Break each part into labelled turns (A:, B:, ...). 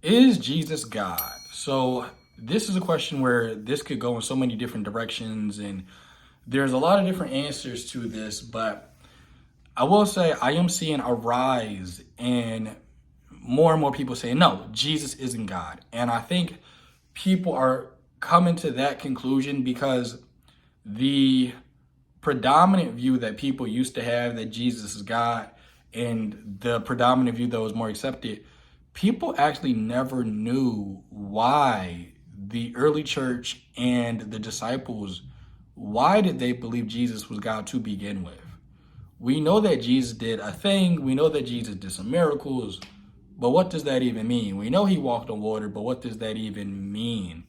A: Is Jesus God? So this is a question where this could go in so many different directions, and there's a lot of different answers to this, but I will say I am seeing a rise in more and more people saying, no, Jesus isn't God. And I think people are coming to that conclusion because the predominant view that people used to have that Jesus is God and the predominant view that was more accepted, people actually never knew why the early church and the disciples, why did they believe Jesus was God to begin with? We know that Jesus did a thing. We know that Jesus did some miracles, but what does that even mean? We know he walked on water, but what does that even mean?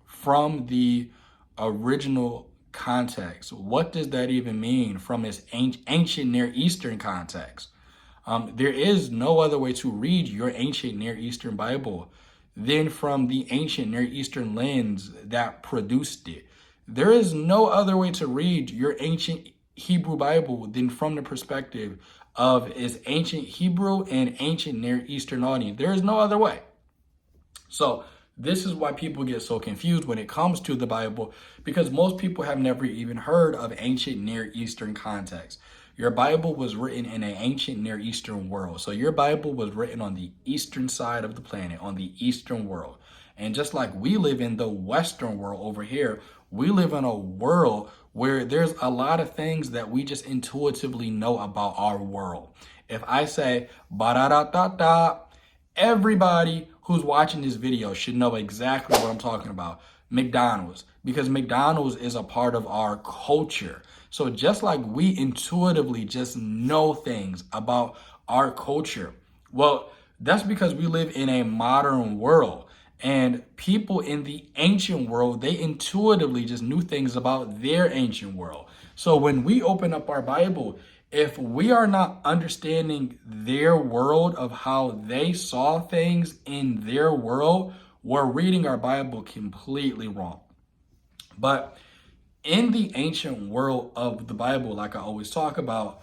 A: From the original context, what does that even mean from its ancient Near Eastern context? There is no other way to read your ancient Near Eastern Bible than from the ancient Near Eastern lens that produced it. There is no other way to read your ancient Hebrew Bible than from the perspective of its ancient Hebrew and ancient Near Eastern audience. There is no other way. So this is why people get so confused when it comes to the Bible, because most people have never even heard of ancient Near Eastern context. Your Bible was written in an ancient Near Eastern world. So your Bible was written on the eastern side of the planet, on the Eastern world. And just like we live in the Western world over here, we live in a world where there's a lot of things that we just intuitively know about our world. If I say, ba-da-da-da-da, everybody who's watching this video should know exactly what I'm talking about. McDonald's, because McDonald's is a part of our culture. So just like we intuitively just know things about our culture, well, that's because we live in a modern world. And people in the ancient world, they intuitively just knew things about their ancient world. So when we open up our Bible, if we are not understanding their world of how they saw things in their world, we're reading our Bible completely wrong. But in the ancient world of the Bible, like I always talk about,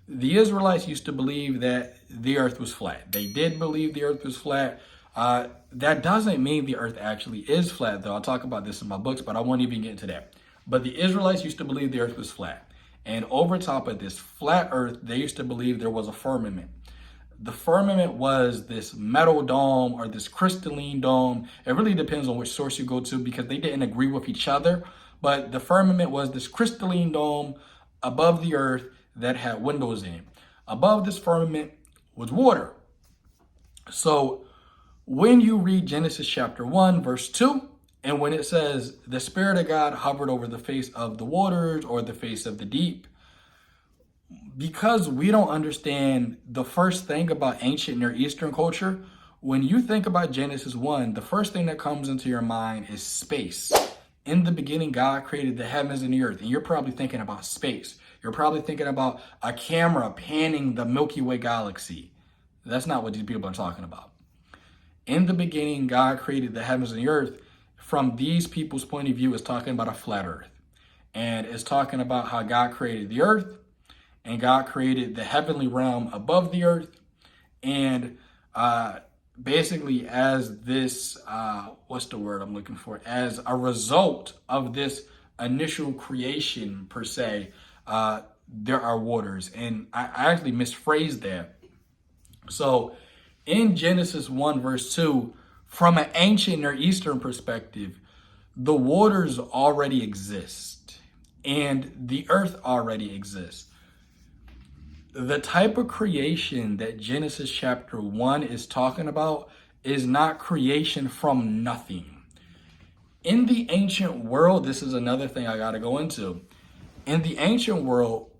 A: the Israelites used to believe that the earth was flat. They did believe the earth was flat. That doesn't mean the earth actually is flat, though. I'll talk about this in my books, but I won't even get into that. But the Israelites used to believe the earth was flat. And over top of this flat earth, they used to believe there was a firmament. The firmament was this metal dome or this crystalline dome. It really depends on which source you go to because they didn't agree with each other. But the firmament was this crystalline dome above the earth that had windows in. Above this firmament was water. So when you read Genesis chapter 1, verse 2, and when it says the Spirit of God hovered over the face of the waters or the face of the deep, because we don't understand the first thing about ancient Near Eastern culture, when you think about Genesis 1, the first thing that comes into your mind is space. In the beginning, God created the heavens and the earth, and you're probably thinking about space. You're probably thinking about a camera panning the Milky Way galaxy. That's not what these people are talking about. In the beginning, God created the heavens and the earth. From these people's point of view, it's talking about a flat earth. And it's talking about how God created the earth, and God created the heavenly realm above the earth. And basically as this, what's the word I'm looking for? As a result of this initial creation, per se, there are waters. And I actually misphrased that. So in Genesis 1, verse 2, from an ancient Near Eastern perspective, the waters already exist and the earth already exists. The type of creation that Genesis chapter 1 is talking about is not creation from nothing. In the ancient world, this is another thing I got to go into. In the ancient world,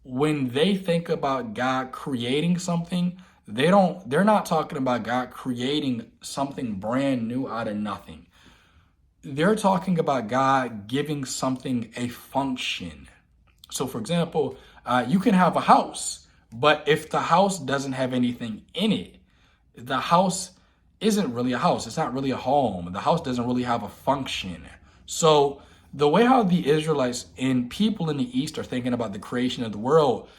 A: when they think about God creating something, they're not talking about God creating something brand new out of nothing. They're talking about God giving something a function. So for example, you can have a house, but if the house doesn't have anything in it, the house isn't really a house. It's not really a home. The house doesn't really have a function. So the way how the Israelites and people in the East are thinking about the creation of the world,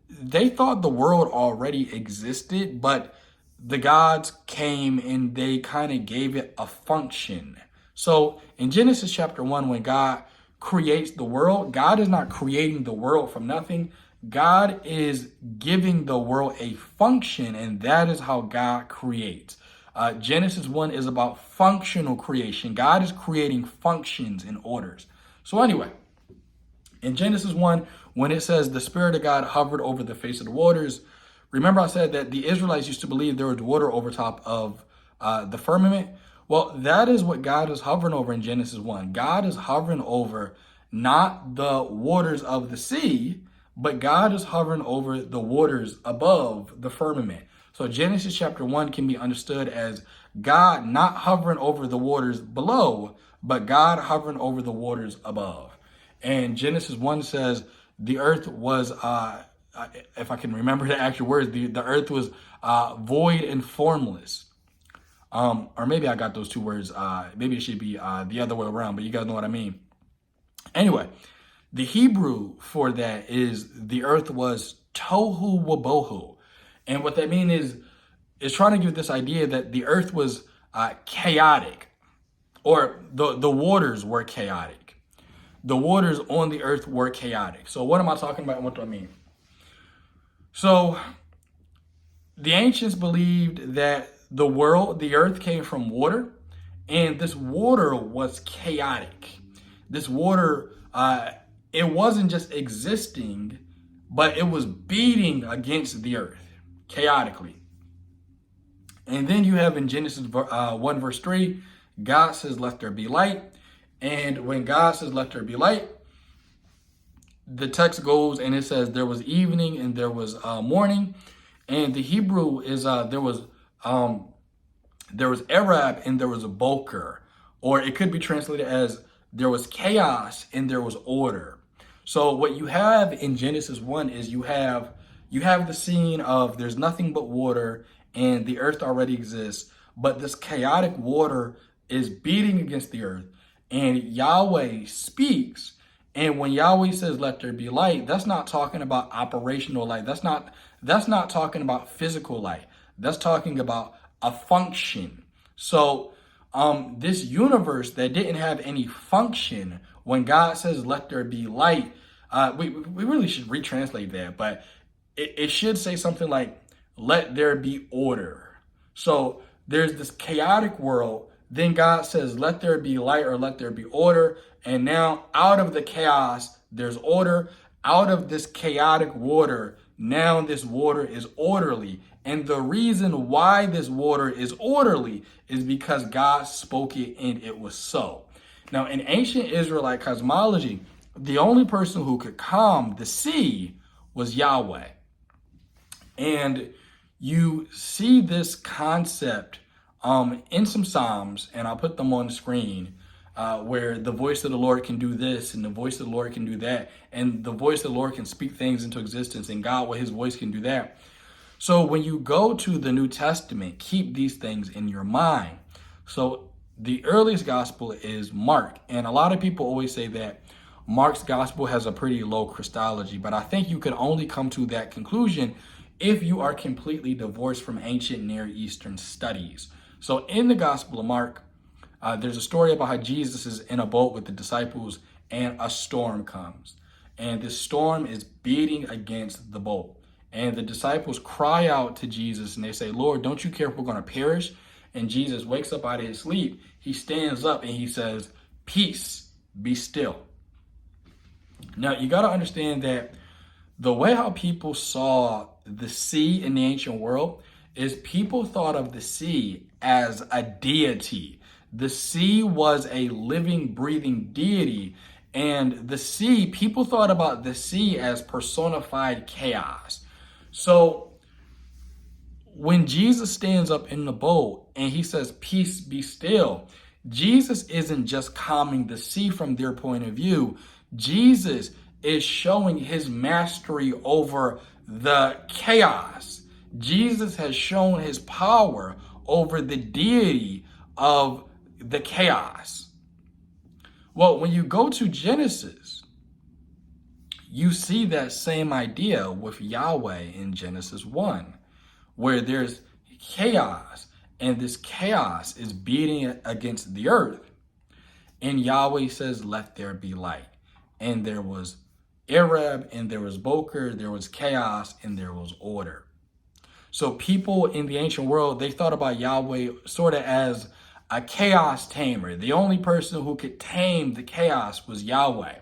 A: they thought the world already existed, but the gods came and they kind of gave it a function. So in Genesis chapter 1, when God creates the world, God is not creating the world from nothing. God is giving the world a function, and that is how God creates. Genesis 1 is about functional creation. God is creating functions and orders. So anyway, in Genesis 1, when it says the Spirit of God hovered over the face of the waters, remember I said that the Israelites used to believe there was water over top of the firmament? Well, that is what God is hovering over in Genesis 1. God is hovering over not the waters of the sea, but God is hovering over the waters above the firmament. So Genesis chapter 1 can be understood as God not hovering over the waters below, but God hovering over the waters above. And Genesis 1 says the earth was, if I can remember the actual words, the earth was void and formless. Or maybe I got those two words. Maybe it should be the other way around, but you guys know what I mean. Anyway, the Hebrew for that is the earth was tohu wabohu. And what that means is trying to give this idea that the earth was chaotic, or the waters were chaotic. The waters on the earth were chaotic. So what am I talking about and what do I mean? So the ancients believed that the earth came from water, and this water was chaotic. This water, it wasn't just existing, but it was beating against the earth chaotically. And then you have in Genesis 1 verse 3, God says, let there be light. And when God says, let there be light, the text goes and it says there was evening and there was morning. And the Hebrew is there was Arab and there was a Boker, or it could be translated as there was chaos and there was order. So what you have in Genesis 1 is you have the scene of there's nothing but water and the earth already exists, but this chaotic water is beating against the earth, and Yahweh speaks. And when Yahweh says, let there be light, that's not talking about operational light. That's not talking about physical light. That's talking about a function. So this universe that didn't have any function, when God says, let there be light, we really should retranslate that, but it should say something like, let there be order. So there's this chaotic world. Then God says, let there be light, or let there be order. And now out of the chaos, there's order. Out of this chaotic water, now this water is orderly. And the reason why this water is orderly is because God spoke it and it was so. Now, in ancient Israelite cosmology, the only person who could calm the sea was Yahweh. And you see this concept in some Psalms, and I'll put them on the screen, where the voice of the Lord can do this, and the voice of the Lord can do that, and the voice of the Lord can speak things into existence, and God, with his voice, can do that. So when you go to the New Testament, keep these things in your mind. So the earliest gospel is Mark, and a lot of people always say that Mark's gospel has a pretty low Christology, but I think you could only come to that conclusion if you are completely divorced from ancient Near Eastern studies. So in the Gospel of Mark, there's a story about how Jesus is in a boat with the disciples and a storm comes. And this storm is beating against the boat. And the disciples cry out to Jesus and they say, Lord, don't you care if we're going to perish? And Jesus wakes up out of his sleep. He stands up and he says, peace, be still. Now, you got to understand that the way how people saw the sea in the ancient world is people thought of the sea as a deity. The sea was a living, breathing deity. And the sea, people thought about the sea as personified chaos. So when Jesus stands up in the boat and he says, peace, be still, Jesus isn't just calming the sea from their point of view. Jesus is showing his mastery over the chaos. Jesus has shown his power over the deity of the chaos. Well, when you go to Genesis, you see that same idea with Yahweh in Genesis 1, where there's chaos and this chaos is beating against the earth. And Yahweh says, let there be light. And there was Arab, and there was Boker, there was chaos, and there was order. So people in the ancient world, they thought about Yahweh sort of as a chaos tamer. The only person who could tame the chaos was Yahweh.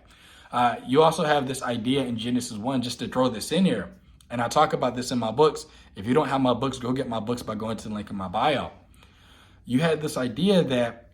A: You also have this idea in Genesis 1, just to throw this in here, and I talk about this in my books. If you don't have my books, go get my books by going to the link in my bio. You had this idea that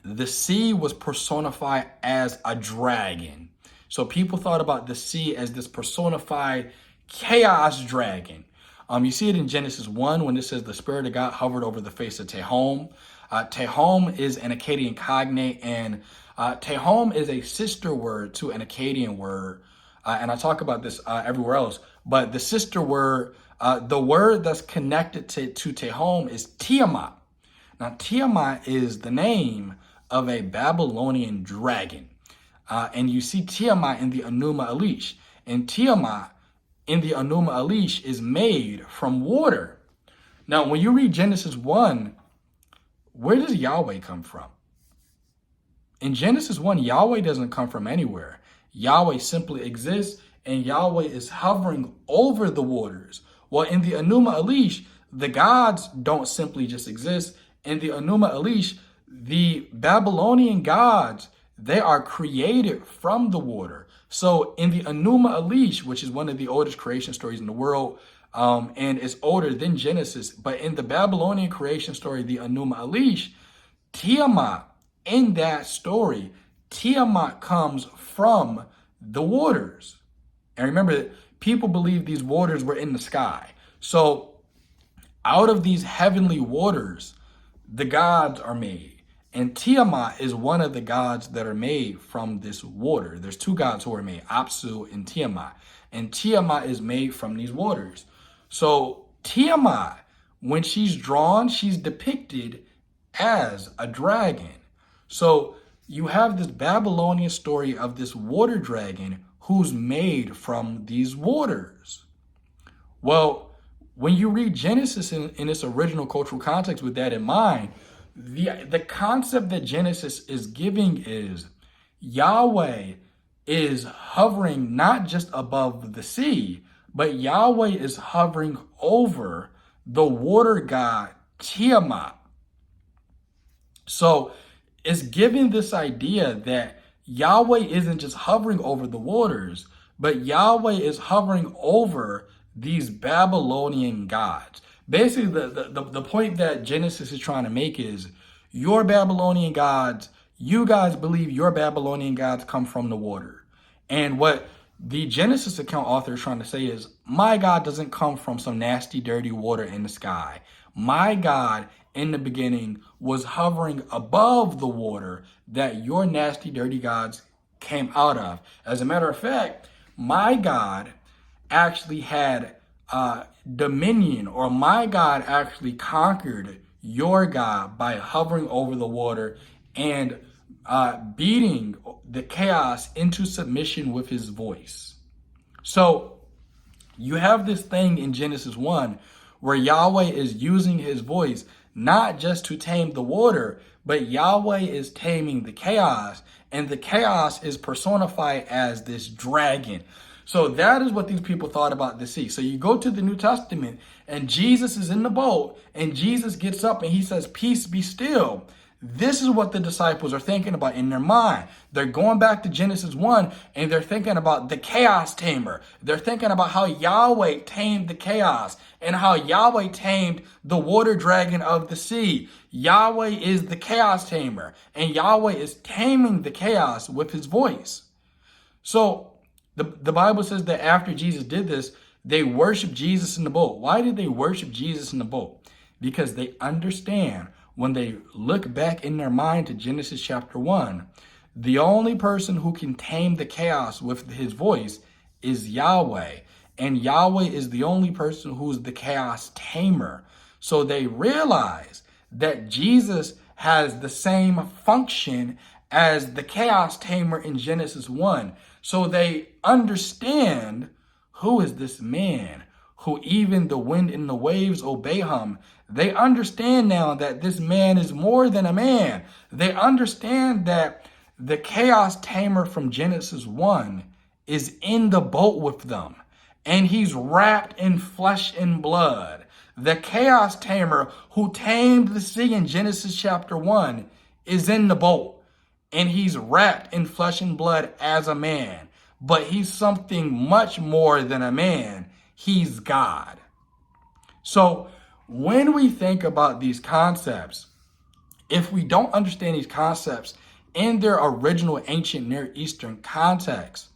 A: the sea was personified as a dragon. So people thought about the sea as this personified chaos dragon. You see it in Genesis 1 when it says the Spirit of God hovered over the face of Tehom. Tehom is an Akkadian cognate, and Tehom is a sister word to an Akkadian word. And I talk about this everywhere else. But the sister word, the word that's connected to Tehom is Tiamat. Now, Tiamat is the name of a Babylonian dragon. And you see Tiamat in the Enuma Elish. And Tiamat in the Enuma Elish is made from water. Now, when you read Genesis 1, where does Yahweh come from? In Genesis 1, Yahweh doesn't come from anywhere. Yahweh simply exists, and Yahweh is hovering over the waters. Well, in the Enuma Elish, the gods don't simply just exist. In the Enuma Elish, the Babylonian gods, they are created from the water. So in the Enuma Elish, which is one of the oldest creation stories in the world, and it's older than Genesis, but in the Babylonian creation story, the Enuma Elish, Tiamat, in that story, Tiamat comes from the waters. And remember that people believe these waters were in the sky. So out of these heavenly waters, the gods are made. And Tiamat is one of the gods that are made from this water. There's two gods who are made, Apsu and Tiamat. And Tiamat is made from these waters. So Tiamat, when she's drawn, she's depicted as a dragon. So you have this Babylonian story of this water dragon who's made from these waters. Well, when you read Genesis in its original cultural context with that in mind, the concept that Genesis is giving is Yahweh is hovering not just above the sea, but Yahweh is hovering over the water god Tiamat. So it's giving this idea that Yahweh isn't just hovering over the waters, but Yahweh is hovering over these Babylonian gods. Basically, the point that Genesis is trying to make is your Babylonian gods, you guys believe your Babylonian gods come from the water. And what the Genesis account author is trying to say is, my God doesn't come from some nasty, dirty water in the sky. My God in the beginning was hovering above the water that your nasty, dirty gods came out of. As a matter of fact, my God actually had dominion, or my God actually conquered your God by hovering over the water and beating the chaos into submission with his voice. So you have this thing in Genesis 1 where Yahweh is using his voice not just to tame the water, but Yahweh is taming the chaos, and the chaos is personified as this dragon. So that is what these people thought about the sea. So you go to the New Testament and Jesus is in the boat and Jesus gets up and he says, peace be still. This is what the disciples are thinking about in their mind. They're going back to Genesis 1 and they're thinking about the chaos tamer. They're thinking about how Yahweh tamed the chaos and how Yahweh tamed the water dragon of the sea. Yahweh is the chaos tamer and Yahweh is taming the chaos with his voice. So the Bible says that after Jesus did this, they worshiped Jesus in the boat. Why did they worship Jesus in the boat? Because they understand when they look back in their mind to Genesis chapter 1, the only person who can tame the chaos with his voice is Yahweh. And Yahweh is the only person who's the chaos tamer. So they realize that Jesus has the same function as the chaos tamer in Genesis 1. So they understand, who is this man who even the wind and the waves obey him? They understand now that this man is more than a man. They understand that the chaos tamer from Genesis 1 is in the boat with them, and he's wrapped in flesh and blood. The chaos tamer who tamed the sea in Genesis chapter 1 is in the boat, and he's wrapped in flesh and blood as a man. But he's something much more than a man. He's God. So when we think about these concepts, if we don't understand these concepts in their original ancient Near Eastern context,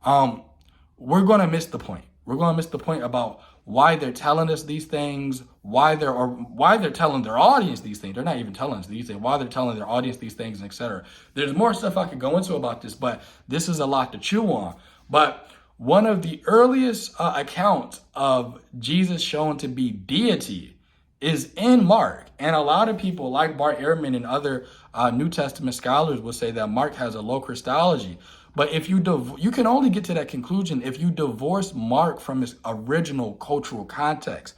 A: we're going to miss the point. We're going to miss the point about why they're telling us these things, why they're telling their audience these things. They're not even telling us these things, why they're telling their audience these things, etc. There's more stuff I could go into about this, but this is a lot to chew on. But one of the earliest accounts of Jesus shown to be deity is in Mark. And a lot of people like Bart Ehrman and other New Testament scholars will say that Mark has a low Christology. But if you can only get to that conclusion if you divorce Mark from his original cultural context.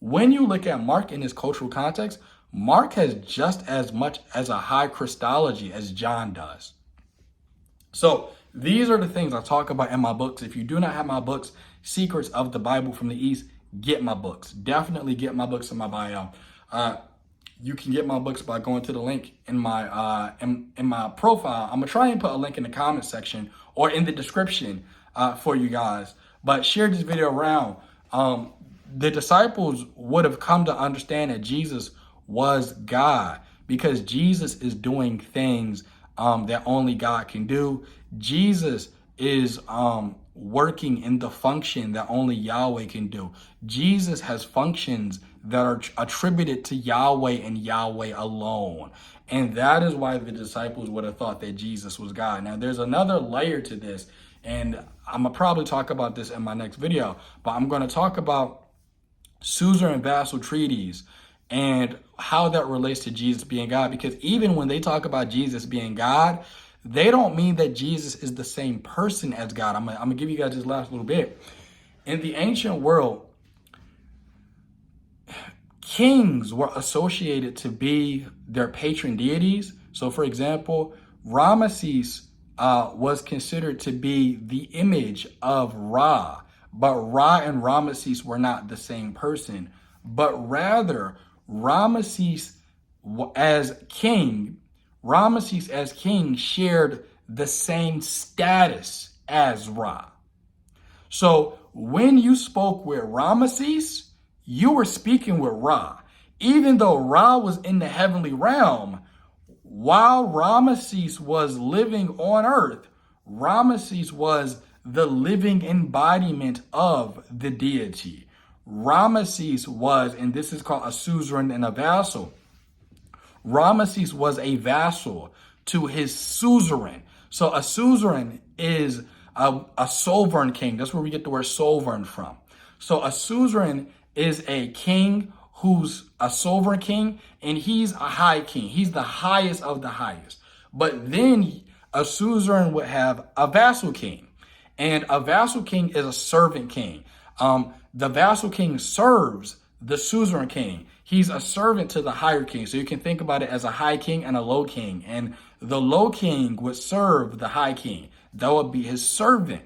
A: When you look at Mark in his cultural context, Mark has just as much as a high Christology as John does. So these are the things I talk about in my books. If you do not have my books, Secrets of the Bible from the East, get my books. Definitely get my books in my bio. You can get my books by going to the link in my in my profile. I'm gonna try and put a link in the comment section or in the description for you guys. But share this video around. The disciples would have come to understand that Jesus was God because Jesus is doing things that only God can do. Jesus is working in the function that only Yahweh can do. Jesus has functions that are attributed to Yahweh and Yahweh alone. And that is why the disciples would have thought that Jesus was God. Now, there's another layer to this, and I'm going to probably talk about this in my next video, but I'm going to talk about suzerain and vassal treaties and how that relates to Jesus being God. Because even when they talk about Jesus being God, they don't mean that Jesus is the same person as God. I'm going to give you guys this last little bit. In the ancient world, kings were associated to be their patron deities. So, for example, Ramesses was considered to be the image of Ra. But Ra and Ramesses were not the same person. But rather, Ramesses as king shared the same status as Ra. So when you spoke with Ramesses, you were speaking with Ra. Even though Ra was in the heavenly realm, while Ramesses was living on earth, Ramesses was the living embodiment of the deity. Ramesses was, and this is called a suzerain and a vassal. Ramesses was a vassal to his suzerain. So a suzerain is a sovereign king. That's where we get the word sovereign from. So a suzerain is a king who's a sovereign king, and he's a high king. He's the highest of the highest. But then a suzerain would have a vassal king, and a vassal king is a servant king. The vassal king serves the suzerain king. He's a servant to the higher king. So you can think about it as a high king and a low king. And the low king would serve the high king. That would be his servant.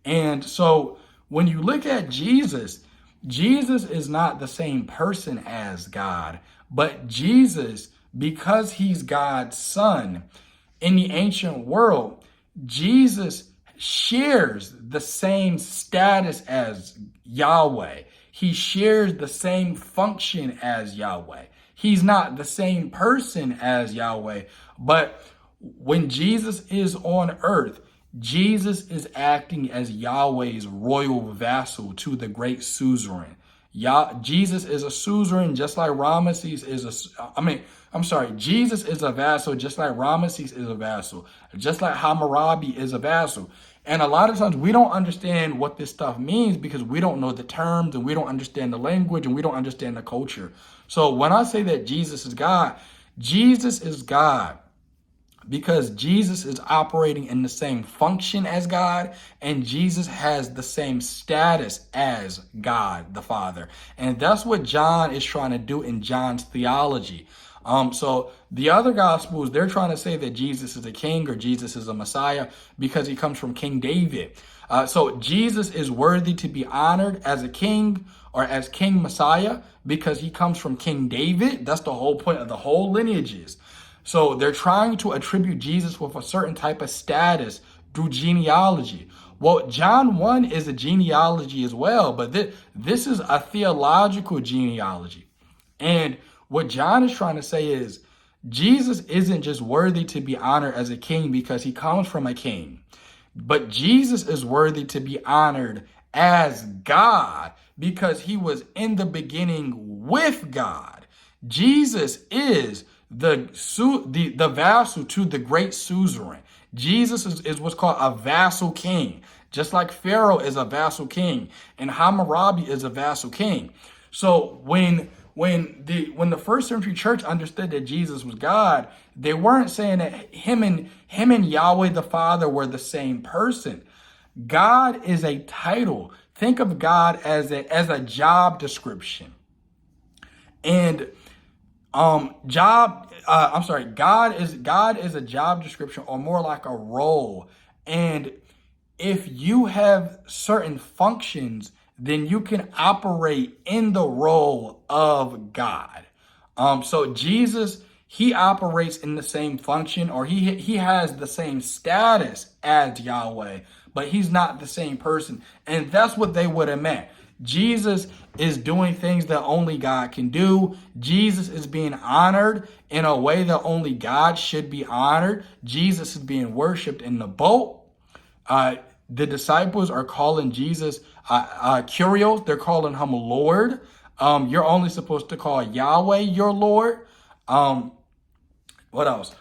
A: And so when you look at Jesus, Jesus is not the same person as God. But Jesus, because he's God's son, in the ancient world, Jesus shares the same status as Yahweh. He shares the same function as Yahweh. He's not the same person as Yahweh, but when Jesus is on earth, Jesus is acting as Yahweh's royal vassal to the great suzerain. Jesus is a suzerain just like Ramesses is Jesus is a vassal just like Ramesses is a vassal, just like Hammurabi is a vassal. And a lot of times we don't understand what this stuff means because we don't know the terms and we don't understand the language and we don't understand the culture. So when I say that Jesus is God because Jesus is operating in the same function as God, and Jesus has the same status as God the Father. And that's what John is trying to do in John's theology. So the other gospels, they're trying to say that Jesus is a king or Jesus is a Messiah because he comes from King David. So Jesus is worthy to be honored as a king or as King Messiah because he comes from King David. That's the whole point of the whole lineages. So they're trying to attribute Jesus with a certain type of status through genealogy. Well, John 1 is a genealogy as well, but this is a theological genealogy. And what John is trying to say is Jesus isn't just worthy to be honored as a king because he comes from a king, but Jesus is worthy to be honored as God because he was in the beginning with God. Jesus is the vassal to the great suzerain. Jesus is what's called a vassal king, just like Pharaoh is a vassal king and Hammurabi is a vassal king. So when the first century church understood that Jesus was God, they weren't saying that him and Yahweh the Father were the same person. God is a title. Think of God as a job description. And God is a job description, or more like a role. And if you have certain functions, then you can operate in the role of God. So Jesus, he operates in the same function, or he has the same status as Yahweh, but he's not the same person. And that's what they would have meant. Jesus is doing things that only God can do. Jesus is being honored in a way that only God should be honored. Jesus is being worshiped in the boat. The disciples are calling Jesus Kyrios. They're calling him Lord. You're only supposed to call Yahweh your Lord. What else?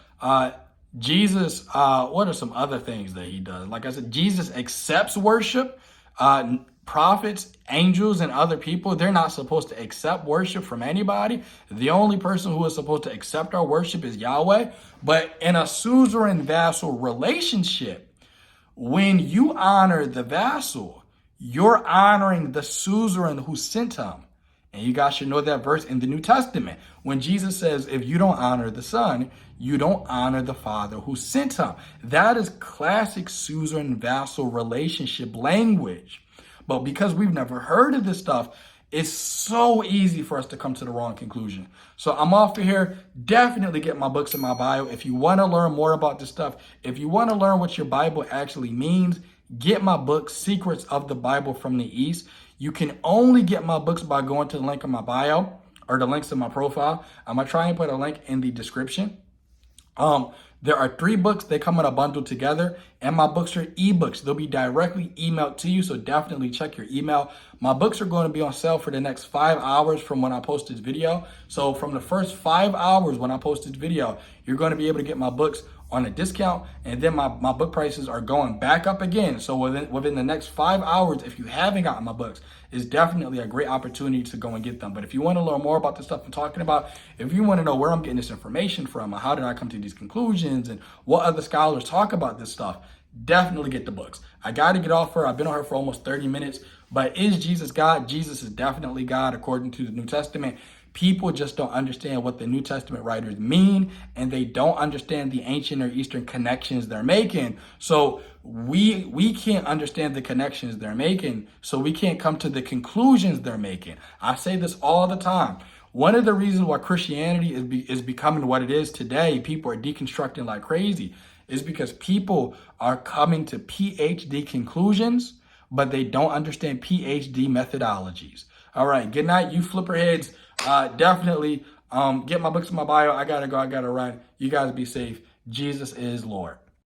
A: Jesus, what are some other things that he does? Like I said, Jesus accepts worship. Prophets, angels, and other people, they're not supposed to accept worship from anybody. The only person who is supposed to accept our worship is Yahweh. But in a suzerain vassal relationship, when you honor the vassal, you're honoring the suzerain who sent him. And you guys should know that verse in the New Testament. When Jesus says, if you don't honor the Son, you don't honor the Father who sent him. That is classic suzerain vassal relationship language. But because we've never heard of this stuff, it's so easy for us to come to the wrong conclusion. So I'm off of here. Definitely get my books in my bio. If you want to learn more about this stuff, if you want to learn what your Bible actually means, get my book, Secrets of the Bible from the East. You can only get my books by going to the link in my bio or the links in my profile. I'm going to try and put a link in the description. There are 3 books. They come in a bundle together, and my books are ebooks. They'll be directly emailed to you, so definitely check your email. My books are going to be on sale for the next 5 hours from when I post this video. So from the first 5 hours when I post this video, you're going to be able to get my books on a discount, and then my book prices are going back up again. So within the next 5 hours, if you haven't gotten my books, it's definitely a great opportunity to go and get them. But if you want to learn more about the stuff I'm talking about, if you want to know where I'm getting this information from, or how did I come to these conclusions, and what other scholars talk about this stuff, definitely get the books. I got to get off her. I've been on her for almost 30 minutes. But is Jesus God? Jesus is definitely God according to the New Testament. People just don't understand what the New Testament writers mean, and they don't understand the ancient or Eastern connections they're making. So we can't understand the connections they're making, so we can't come to the conclusions they're making. I say this all the time. One of the reasons why Christianity is becoming what it is today, people are deconstructing like crazy, is because people are coming to PhD conclusions, but they don't understand PhD methodologies. All right, good night, you flipperheads. Definitely get my books in my bio. I gotta go. I gotta run. You guys be safe. Jesus is Lord.